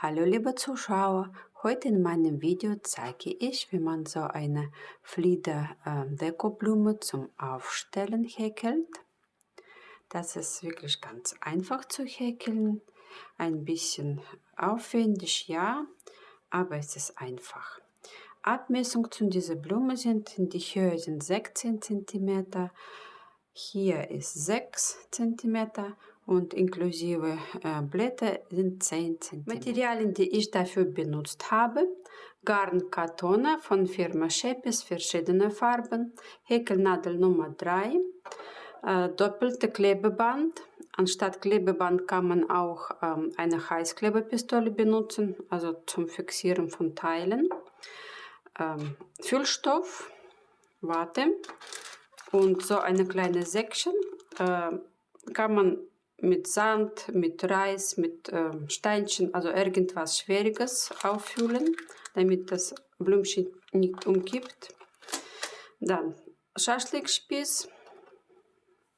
Hallo liebe Zuschauer, heute in meinem Video zeige ich, wie man so eine Flieder-Dekoblume zum Aufstellen häkelt. Das ist wirklich ganz einfach zu häkeln, ein bisschen aufwendig, ja, aber es ist einfach. Abmessung zu dieser Blume sind, die Höhe sind 16 cm, hier ist 6 cm und inklusive Blätter sind 10 cm. Materialien, die ich dafür benutzt habe: Garnkartone von Firma Schepis, verschiedene Farben, Häkelnadel Nummer 3, doppelte Klebeband. Anstatt Klebeband kann man auch eine Heißklebepistole benutzen, also zum Fixieren von Teilen. Füllstoff, Watte und so eine kleine Säckchen kann man mit Sand, mit Reis, mit Steinchen, also irgendwas Schwieriges auffüllen, damit das Blümchen nicht umkippt. Dann Schaschlikspieß,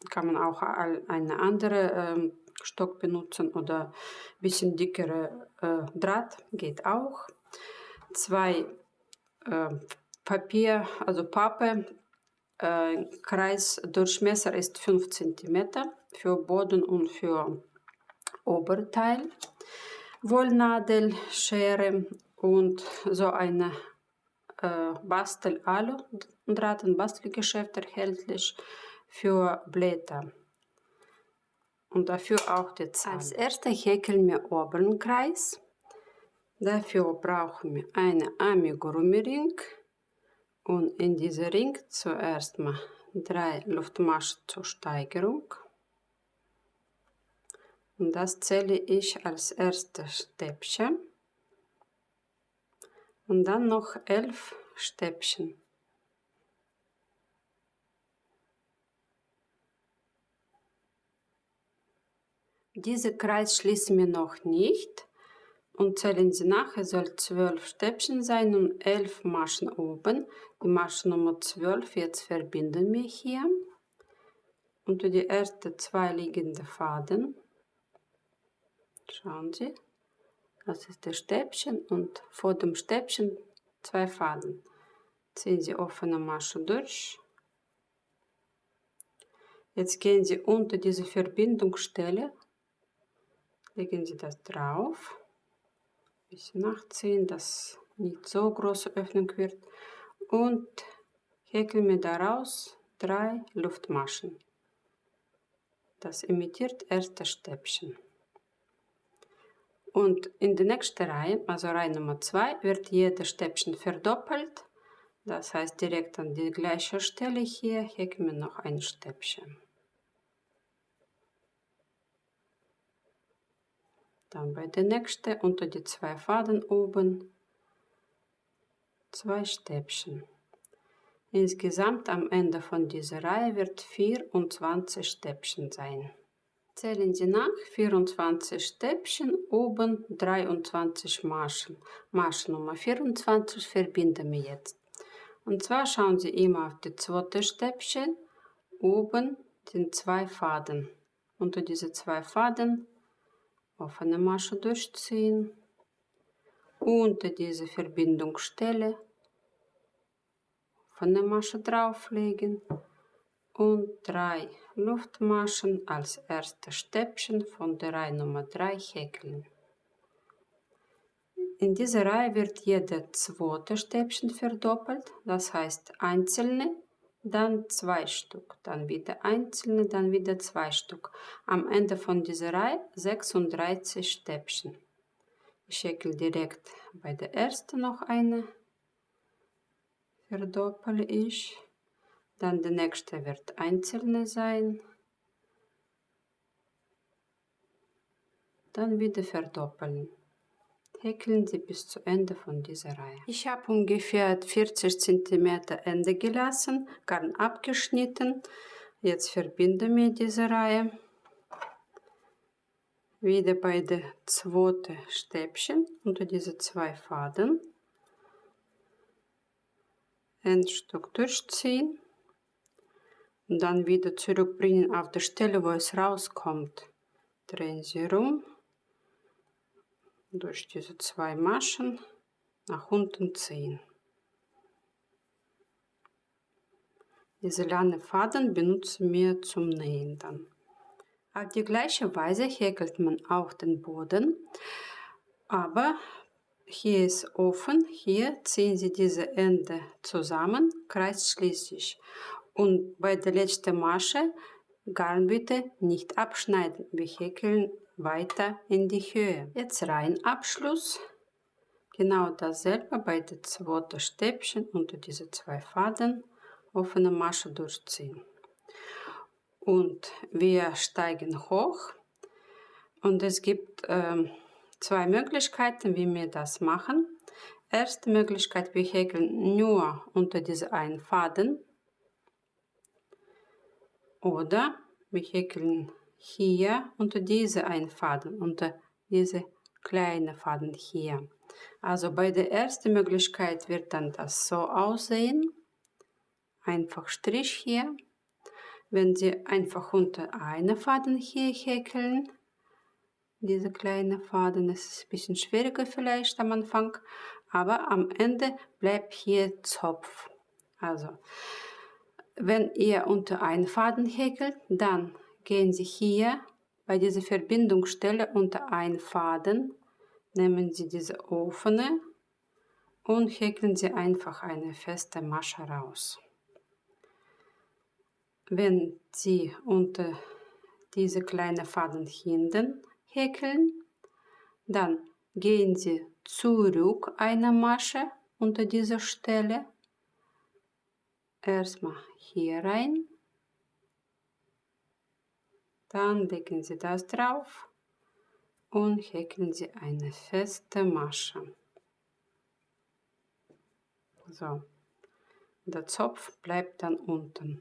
kann man auch eine andere Stock benutzen oder ein bisschen dickere Draht, geht auch. 2 Papier, also Pappe, Kreisdurchmesser ist 5 cm für Boden und für Oberteil. Wollnadel, Schere und so eine Bastel-Alu-Draht, ein Bastelgeschäft erhältlich für Blätter. Und dafür auch die Zahl. Als erstes häkeln wir oberen Kreis. Dafür brauchen wir einen Amigurumi-Ring. Und in diesen Ring zuerst mal 3 Luftmaschen zur Steigerung. Und das zähle ich als erstes Stäbchen. Und dann noch 11 Stäbchen. Diesen Kreis schließen wir noch nicht. Und zählen Sie nach, es soll 12 Stäbchen sein und 11 Maschen oben. Die Masche Nummer 12, jetzt verbinden wir hier. Unter die ersten 2 liegenden Faden. Schauen Sie, das ist das Stäbchen und vor dem Stäbchen 2 Faden. Ziehen Sie offene Masche durch. Jetzt gehen Sie unter diese Verbindungsstelle, legen Sie das drauf. Ein bisschen nachziehen, dass nicht so große Öffnung wird. Und häkeln wir daraus 3 Luftmaschen. Das imitiert erste Stäbchen. Und in der nächsten Reihe, also Reihe Nummer 2, wird jedes Stäbchen verdoppelt. Das heißt, direkt an die gleiche Stelle hier häkeln wir noch ein Stäbchen. Dann bei der nächsten unter die 2 Faden oben 2 Stäbchen. Insgesamt am Ende von dieser Reihe wird 24 Stäbchen sein. Zählen Sie nach, 24 Stäbchen, oben 23 Maschen. Masche Nummer 24 verbinden wir jetzt. Und zwar schauen Sie immer auf die zweite Stäbchen, oben sind 2 Faden. Unter diese 2 Faden offene Masche durchziehen, unter diese Verbindungsstelle offene Masche drauflegen und 3 Luftmaschen als erste Stäbchen von der Reihe Nummer 3 häkeln. In dieser Reihe wird jede zweite Stäbchen verdoppelt, das heißt einzelne, dann 2 Stück, dann wieder einzelne, dann wieder 2 Stück. Am Ende von dieser Reihe 36 Stäbchen. Ich häkle direkt bei der ersten noch eine, verdoppele ich, dann der nächste wird einzelne sein, dann wieder verdoppeln. Häkeln Sie bis zu Ende von dieser Reihe. Ich habe ungefähr 40 cm Ende gelassen, Garn abgeschnitten. Jetzt verbinden wir diese Reihe. Wieder bei der zweiten Stäbchen unter diese 2 Faden. Ein Stück durchziehen. Und dann wieder zurückbringen auf die Stelle, wo es rauskommt. Drehen Sie rum. durch diese 2 Maschen nach unten ziehen. Diese langen Faden benutzen wir zum Nähen dann. Auf die gleiche Weise häkelt man auch den Boden, aber hier ist offen, hier ziehen Sie diese Ende zusammen, kreisschließlich. Und bei der letzten Masche Garn bitte nicht abschneiden, wir häkeln weiter in die Höhe. Jetzt Reihenabschluss, genau dasselbe bei den 2. Stäbchen unter diese 2 Faden, offene Masche durchziehen. Und wir steigen hoch und es gibt 2 Möglichkeiten, wie wir das machen. Erste Möglichkeit, wir häkeln nur unter diese einen Faden oder wir häkeln hier unter diese einen Faden, unter diese kleine Faden hier. Also bei der ersten Möglichkeit wird dann das so aussehen. Einfach Strich hier. Wenn Sie einfach unter einen Faden hier häkeln, diese kleine Faden, das ist ein bisschen schwieriger vielleicht am Anfang, aber am Ende bleibt hier Zopf. Also, wenn ihr unter einen Faden häkelt, dann gehen Sie hier bei dieser Verbindungsstelle unter einen Faden, nehmen Sie diese offene und häkeln Sie einfach eine feste Masche raus. Wenn Sie unter diese kleinen Faden hinten häkeln, dann gehen Sie zurück eine Masche unter dieser Stelle. Erstmal hier rein, dann legen Sie das drauf und häkeln Sie eine feste Masche. So, der Zopf bleibt dann unten.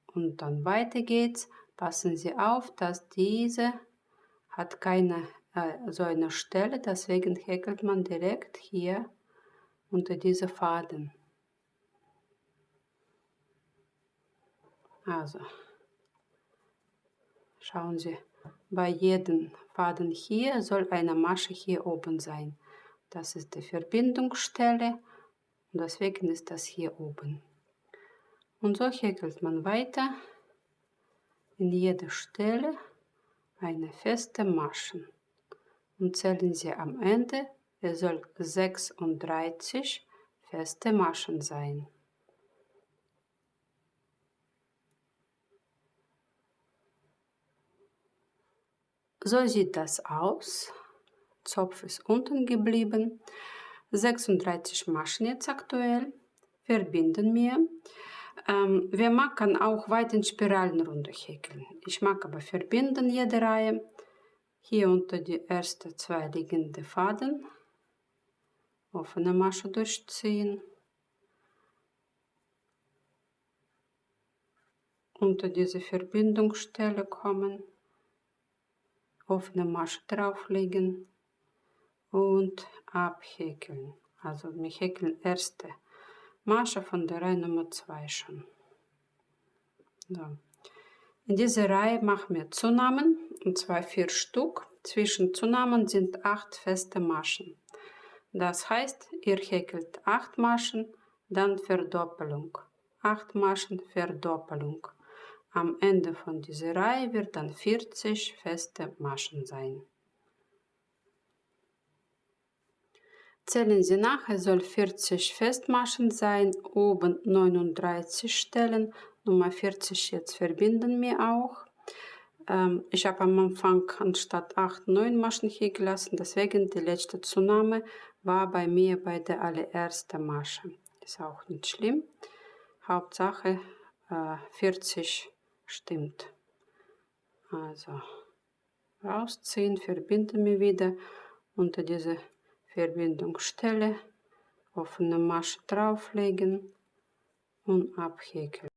Und dann weiter geht's. Passen Sie auf, dass diese hat keine so eine Stelle, deswegen häkelt man direkt hier unter diese Faden. Also schauen Sie, bei jedem Faden hier soll eine Masche hier oben sein. Das ist die Verbindungsstelle und deswegen ist das hier oben. Und so häkelt man weiter in jeder Stelle eine feste Masche. Und zählen Sie am Ende, es soll 36 feste Maschen sein. So sieht das aus. Zopf ist unten geblieben. 36 Maschen jetzt aktuell. Verbinden wir. Wer mag, kann auch weiter in Spiralen runter häkeln. Ich mag aber verbinden jede Reihe. Hier unter die ersten 2 liegende Faden offene Masche durchziehen. Unter diese Verbindungsstelle kommen. Offene Masche drauflegen und abhäkeln. Also wir häkeln erste Masche von der Reihe Nummer 2 schon. So. In dieser Reihe machen wir Zunahmen, und zwar 4 Stück. Zwischen Zunahmen sind 8 feste Maschen. Das heißt, ihr häkelt 8 Maschen, dann Verdoppelung. 8 Maschen, Verdoppelung. Am Ende von dieser Reihe wird dann 40 feste Maschen sein. Zählen Sie nach, es soll 40 Festmaschen sein, oben 39 Stellen, Nummer 40 jetzt verbinden wir auch. Ich habe am Anfang anstatt 8, 9 Maschen hier gelassen, deswegen die letzte Zunahme war bei mir bei der allerersten Masche. Ist auch nicht schlimm, Hauptsache 40 stimmt. Also rausziehen, verbinden wir wieder unter diese Verbindungsstelle, offene Masche drauflegen und abhäkeln.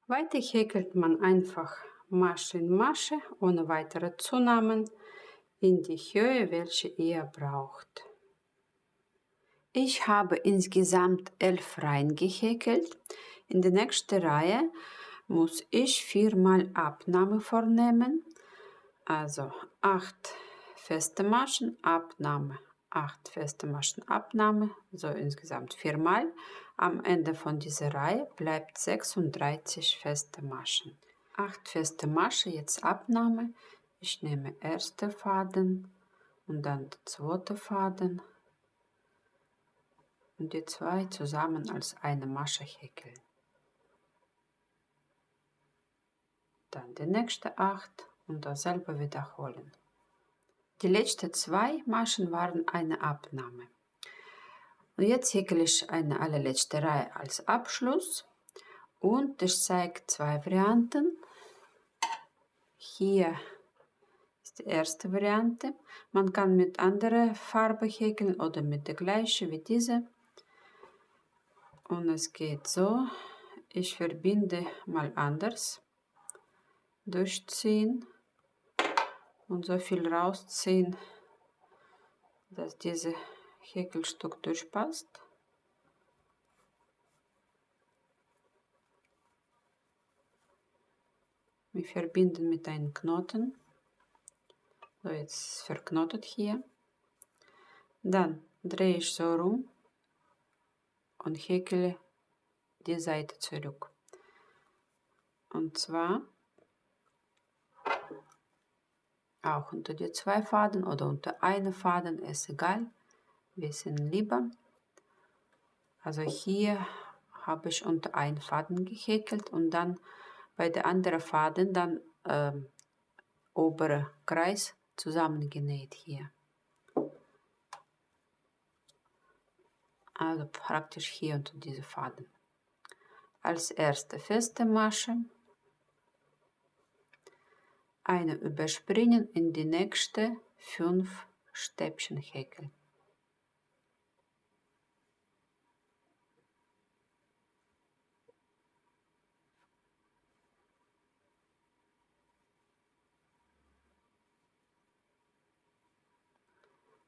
Weiter häkelt man einfach Masche in Masche ohne weitere Zunahmen in die Höhe, welche ihr braucht. Ich habe insgesamt 11 Reihen gehäkelt. In der nächsten Reihe muss ich 4 mal Abnahme vornehmen. Also 8 feste Maschen, Abnahme, 8 feste Maschen, Abnahme, so insgesamt 4 Mal. Am Ende von dieser Reihe bleibt 36 feste Maschen. 8 feste Maschen, jetzt Abnahme. Ich nehme erste Faden und dann der zweite Faden und die zwei zusammen als eine Masche häkeln. Dann die nächste 8 und dasselbe wiederholen. Die letzten 2 Maschen waren eine Abnahme. Und jetzt häkle ich eine allerletzte Reihe als Abschluss und ich zeige 2 Varianten. Hier ist die erste Variante. Man kann mit anderer Farbe häkeln oder mit der gleichen wie diese. Und es geht so, ich verbinde mal anders, durchziehen und so viel rausziehen, dass dieses Häkelstück durchpasst. Wir verbinden mit einem Knoten. So, jetzt verknotet hier. Dann drehe ich so rum und häkle die Seite zurück. Und zwar auch unter die 2 Faden oder unter eine Faden, ist egal, wir sind lieber. Also hier habe ich unter einen Faden gehäkelt und dann bei der anderen Faden dann obere Kreis zusammengenäht hier. Also praktisch hier unter diese Faden. Als erste feste Masche eine überspringen, in die nächste 5 Stäbchen häkeln.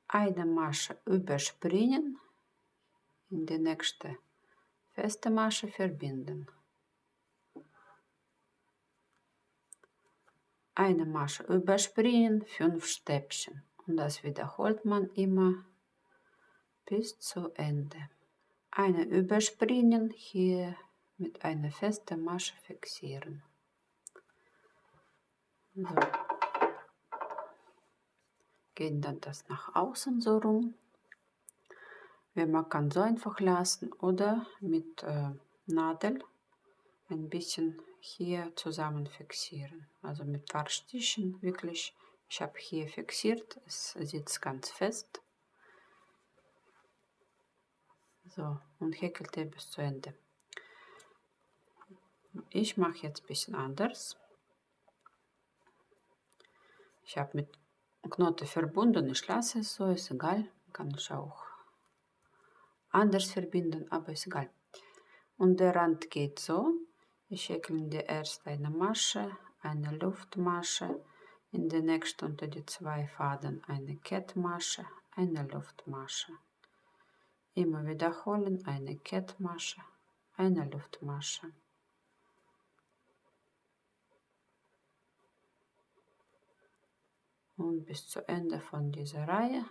Eine Masche überspringen, in die nächste feste Masche verbinden. Eine Masche überspringen, 5 Stäbchen. Und das wiederholt man immer bis zu Ende. Eine überspringen, hier mit einer festen Masche fixieren. So. Gehen dann das nach außen so rum. Man kann so einfach lassen oder mit Nadel ein bisschen hier zusammen fixieren. Also mit ein paar Stichen wirklich. Ich habe hier fixiert, es sitzt ganz fest. So, und häkelte bis zu Ende. Ich mache jetzt ein bisschen anders. Ich habe mit Knoten verbunden, ich lasse es so, ist egal. Kann ich auch anders verbinden, aber ist egal. Und der Rand geht so. Ich häkle in der ersten eine Masche, eine Luftmasche, in der nächsten unter die 2 Faden eine Kettmasche, eine Luftmasche. Immer wiederholen, eine Kettmasche, eine Luftmasche. Und bis zu Ende von dieser Reihe,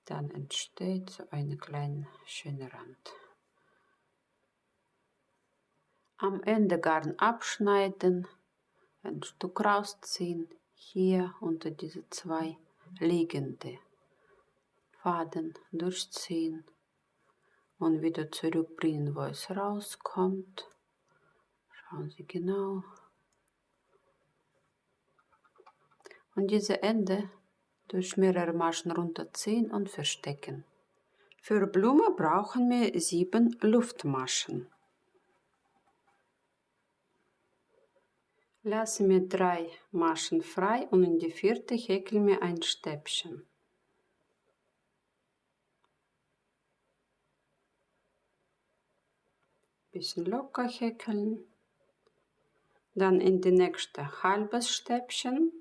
dann entsteht so eine kleine schöne Rand. Am Ende Garn abschneiden, ein Stück rausziehen, hier unter diese 2 liegende Faden durchziehen und wieder zurückbringen, wo es rauskommt. Schauen Sie genau. Und diese Ende durch mehrere Maschen runterziehen und verstecken. Für Blume brauchen wir 7 Luftmaschen. Lassen wir 3 Maschen frei und in die 4. häkeln wir ein Stäbchen. Bisschen locker häkeln. Dann in die nächste halbes Stäbchen.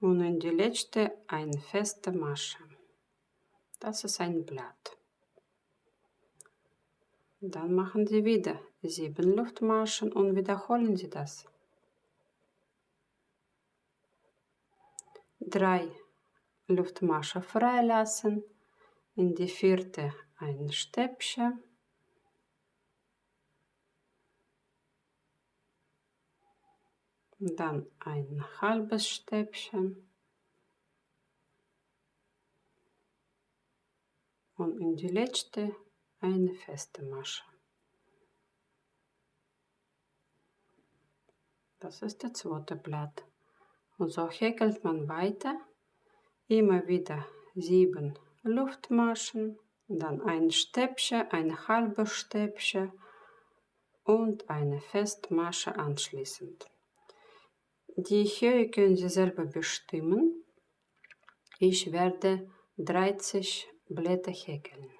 Und in die letzte eine feste Masche. Das ist ein Blatt. Dann machen Sie wieder 7 Luftmaschen und wiederholen Sie das. 3 Luftmasche freilassen, in die 4. ein Stäbchen, dann ein halbes Stäbchen und in die letzte eine feste Masche. Das ist das zweite Blatt. Und so häkelt man weiter, immer wieder 7 Luftmaschen, dann ein Stäbchen, ein halbes Stäbchen und eine Festmasche anschließend. Die Höhe können Sie selber bestimmen. Ich werde 30 Blätter häkeln.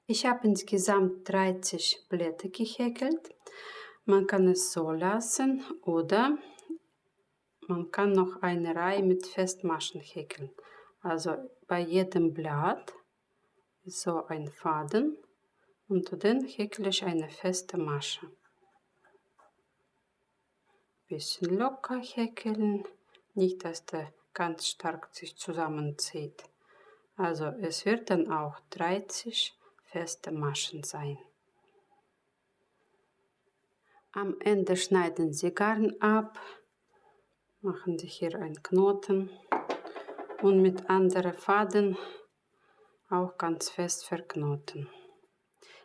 Ich habe insgesamt 30 Blätter gehäkelt. Man kann es so lassen oder man kann noch eine Reihe mit Festmaschen häkeln. Also bei jedem Blatt ist so ein Faden, unter den häkle ich eine feste Masche. Bisschen locker häkeln, nicht dass der ganz stark sich zusammenzieht. Also es wird dann auch 30 feste Maschen sein. Am Ende schneiden Sie Garn ab, machen Sie hier einen Knoten und mit anderen Faden auch ganz fest verknoten.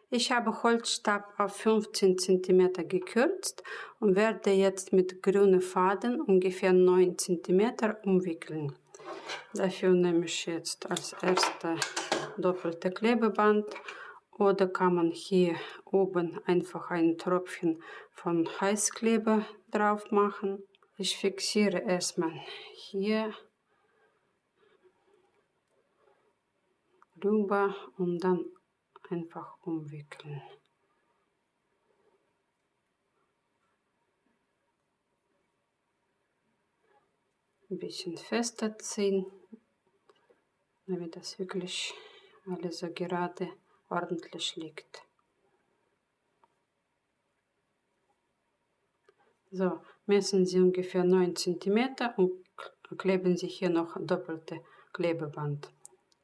Ich habe Holzstab auf 15 cm gekürzt und werde jetzt mit grünen Faden ungefähr 9 cm umwickeln. Dafür nehme ich jetzt als erste doppelte Klebeband oder kann man hier oben einfach ein Tröpfchen von Heißkleber drauf machen. Ich fixiere erstmal hier rüber und dann einfach umwickeln. Ein bisschen fester ziehen, damit das wirklich alles so gerade ordentlich liegt. So, messen Sie ungefähr 9 cm und kleben Sie hier noch doppelte Klebeband,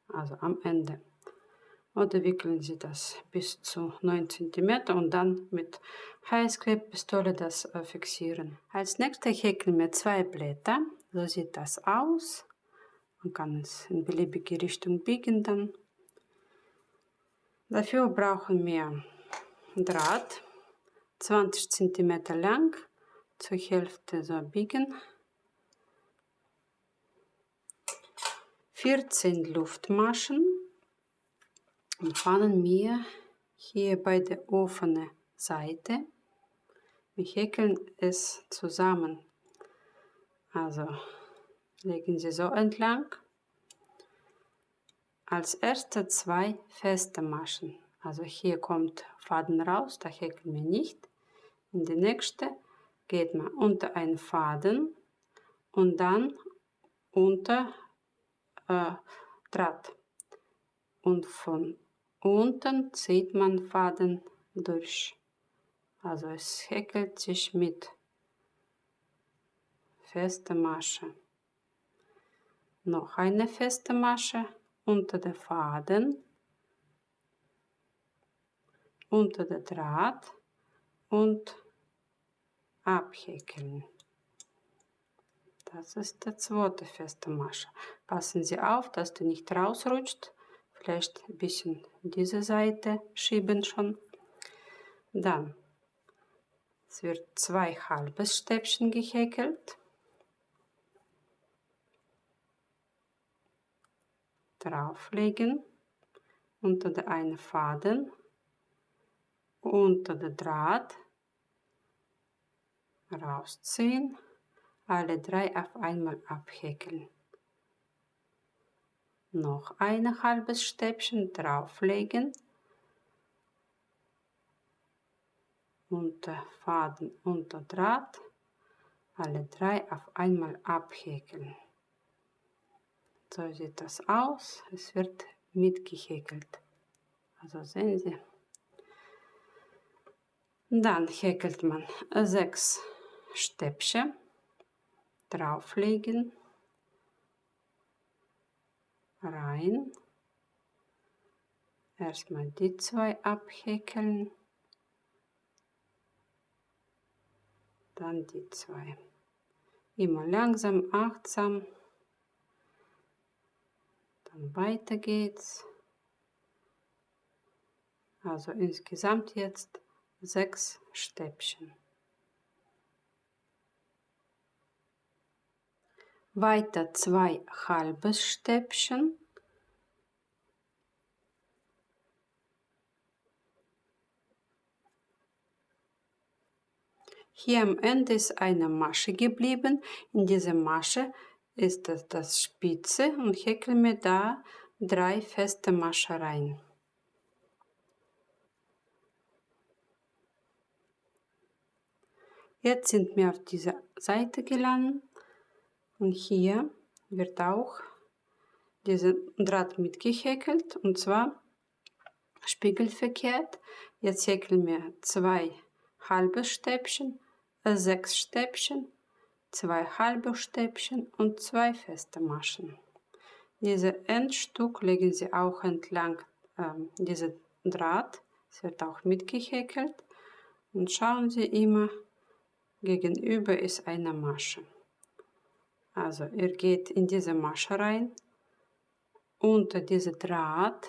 also am Ende. Oder wickeln Sie das bis zu 9 cm und dann mit Heißklebpistole das fixieren. Als nächstes häkeln wir 2 Blätter. So sieht das aus. Man kann es in beliebige Richtung biegen dann. Dafür brauchen wir Draht, 20 cm lang, zur Hälfte so biegen. 14 Luftmaschen und fangen wir hier bei der offenen Seite. Wir häkeln es zusammen. Also legen Sie so entlang. Als erste 2 feste Maschen. Also hier kommt Faden raus, da häkeln wir nicht. In die nächste geht man unter einen Faden und dann unter Draht. Und von unten zieht man Faden durch. Also es häkelt sich mit fester Masche. Noch eine feste Masche unter der Faden, unter der Draht und abhäkeln. Das ist die zweite feste Masche. Passen Sie auf, dass die nicht rausrutscht. Vielleicht ein bisschen diese Seite schieben schon. Dann es wird 2 halbes Stäbchen gehäkelt. Drauflegen, unter der einen Faden, unter der Draht, rausziehen, alle 3 auf einmal abhäkeln. Noch ein halbes Stäbchen drauflegen, unter Faden, unter Draht, alle 3 auf einmal abhäkeln. So sieht das aus, es wird mitgehäkelt. Also sehen Sie. Dann häkelt man 6 Stäbchen, drauflegen, rein, erstmal die 2 abhäkeln, dann die 2. Immer langsam, achtsam, dann weiter geht's. Also insgesamt jetzt 6 Stäbchen. Weiter 2 halbes Stäbchen. Hier am Ende ist eine Masche geblieben. In dieser Masche ist das Spitze und häkeln wir da 3 feste Maschen rein. Jetzt sind wir auf dieser Seite gelandet und hier wird auch dieser Draht mitgehäkelt und zwar spiegelverkehrt. Jetzt häkeln wir 2 halbe Stäbchen, 6 Stäbchen, 2 halbe Stäbchen und 2 feste Maschen. Dieses Endstück legen Sie auch entlang diesen Draht. Es wird auch mitgehäkelt und schauen Sie immer, gegenüber ist eine Masche. Also ihr geht in diese Masche rein, unter diesen Draht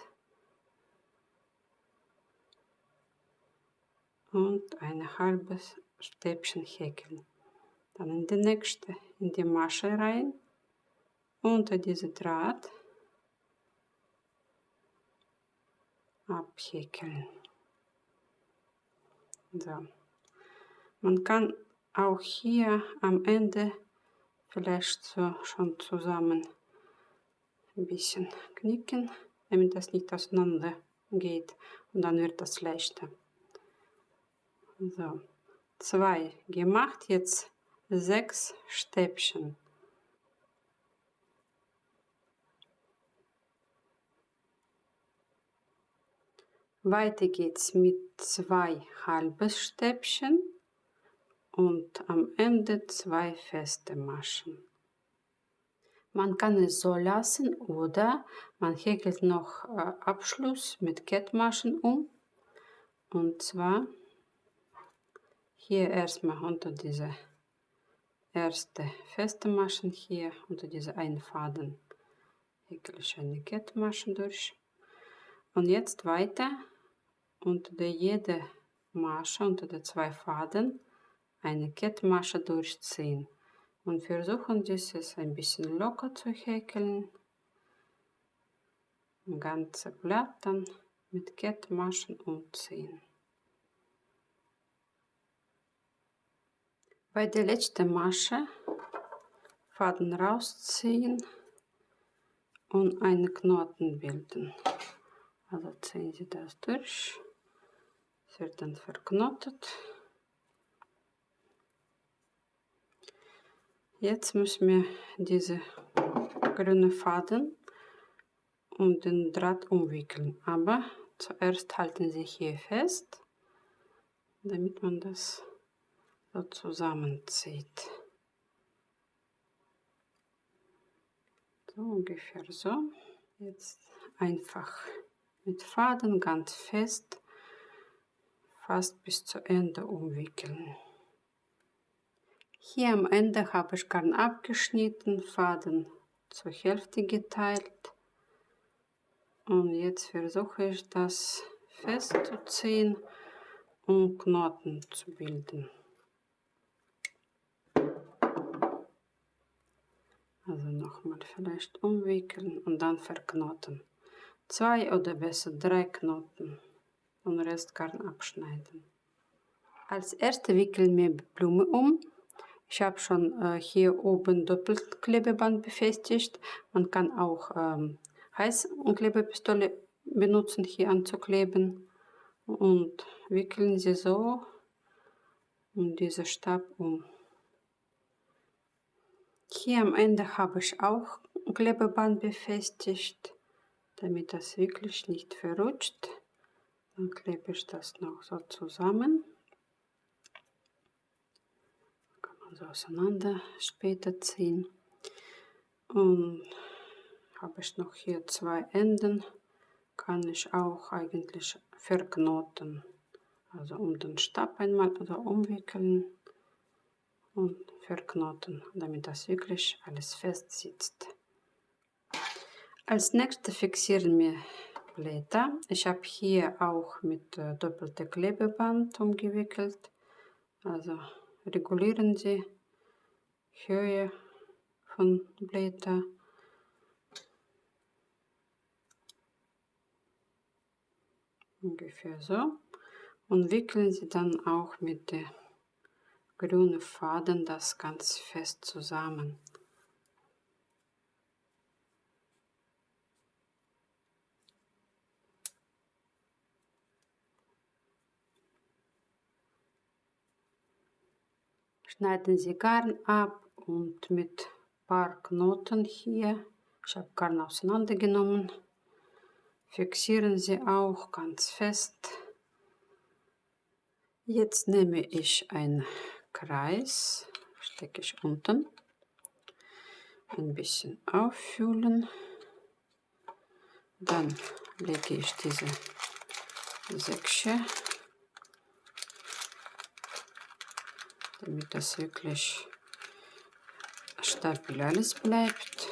und ein halbes Stäbchen häkeln. Dann in die nächste, in die Masche rein, unter diesen Draht abhäkeln. So. Man kann auch hier am Ende vielleicht so schon zusammen ein bisschen knicken, damit das nicht auseinander geht und dann wird das leichter. So, 2 gemacht, jetzt 6 Stäbchen. Weiter geht's mit 2 halbe Stäbchen und am Ende 2 feste Maschen. Man kann es so lassen oder man häkelt noch Abschluss mit Kettmaschen um. Und zwar hier erstmal unter diese erste feste Maschen hier, unter diese einen Faden häkle ich eine Kettmasche durch. Und jetzt weiter unter jede Masche, unter die 2 Faden, eine Kettmasche durchziehen. Und versuchen dieses ein bisschen locker zu häkeln. Ein ganzes Blatt dann mit Kettmaschen umziehen. Bei der letzten Masche Faden rausziehen und einen Knoten bilden. Also ziehen Sie das durch. Es wird dann verknotet. Jetzt müssen wir diese grüne Faden um den Draht umwickeln. Aber zuerst halten Sie hier fest, damit man das so zusammenzieht. So ungefähr so. Jetzt einfach mit Faden ganz fest, fast bis zu Ende umwickeln. Hier am Ende habe ich Garn abgeschnitten, Faden zur Hälfte geteilt. Und jetzt versuche ich das festzuziehen und Knoten zu bilden. Also nochmal vielleicht umwickeln und dann verknoten. 2 oder besser 3 Knoten und Rest Garn abschneiden. Als erstes wickeln wir die Blume um. Ich habe schon hier oben Doppelklebeband befestigt. Man kann auch Heißklebepistole benutzen, hier anzukleben. Und wickeln Sie so um diesen Stab um. Hier am Ende habe ich auch Klebeband befestigt, damit das wirklich nicht verrutscht. Dann klebe ich das noch so zusammen. Kann man so auseinander später ziehen. Und habe ich noch hier 2 Enden, kann ich auch eigentlich verknoten. Also um den Stab einmal oder umwickeln und verknoten, damit das wirklich alles fest sitzt. Als nächstes fixieren wir Blätter. Ich habe hier auch mit doppeltem Klebeband umgewickelt. Also regulieren Sie Höhe von Blätter. Ungefähr so. Und wickeln Sie dann auch mit dem grünen Faden das ganz fest zusammen. Schneiden Sie Garn ab und mit paar Knoten hier, ich habe Garn auseinandergenommen, fixieren Sie auch ganz fest. Jetzt nehme ich einen Kreis, stecke ich unten, ein bisschen auffüllen, dann lege ich diese Säckchen, damit das wirklich stabil alles bleibt.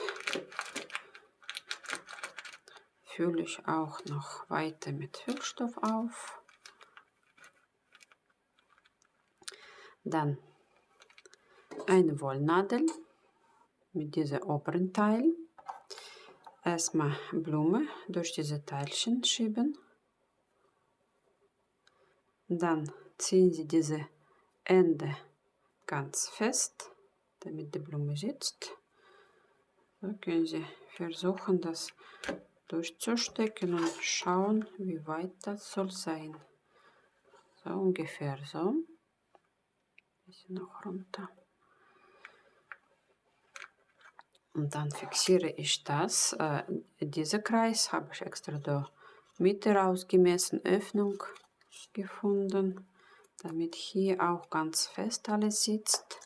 Fülle ich auch noch weiter mit Füllstoff auf. Dann eine Wollnadel mit diesem oberen Teil. Erstmal Blume durch diese Teilchen schieben. Dann ziehen Sie diese Ende ganz fest, damit die Blume sitzt. So können Sie versuchen, das durchzustecken und schauen, wie weit das soll sein. So ungefähr so. Ein bisschen noch runter. Und dann fixiere ich das. Dieser Kreis habe ich extra da Mitte rausgemessen, Öffnung gefunden, damit hier auch ganz fest alles sitzt.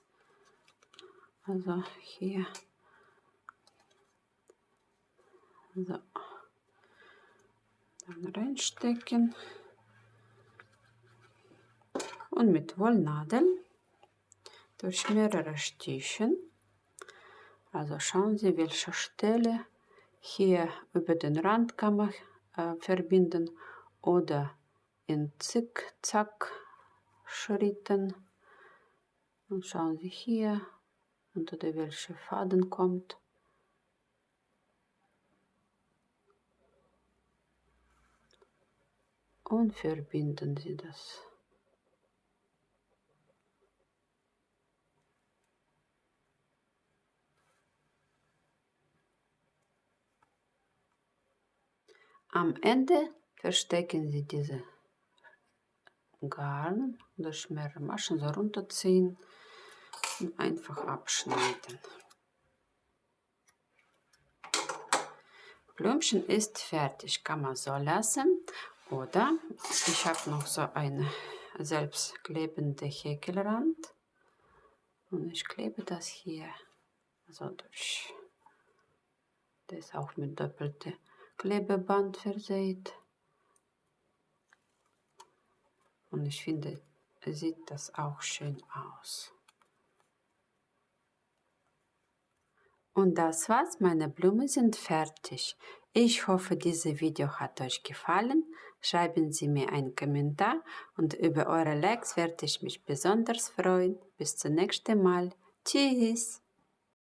Also hier. So. Dann reinstecken. Und mit Wollnadel durch mehrere Stichen. Also schauen Sie, welche Stelle hier über den Rand kann man verbinden oder in Zickzack-Schritten. Und schauen Sie hier, unter welcher Faden kommt. Und verbinden Sie das. Am Ende verstecken Sie diese Garn durch mehrere Maschen so runterziehen und einfach abschneiden. Blümchen ist fertig, kann man so lassen. Oder ich habe noch so eine selbstklebende Häkelrand und ich klebe das hier so durch. Das ist auch mit doppeltem Klebeband versehen. Und ich finde, sieht das auch schön aus. Und das war's, meine Blumen sind fertig. Ich hoffe, dieses Video hat euch gefallen. Schreiben Sie mir einen Kommentar und über eure Likes werde ich mich besonders freuen. Bis zum nächsten Mal. Tschüss!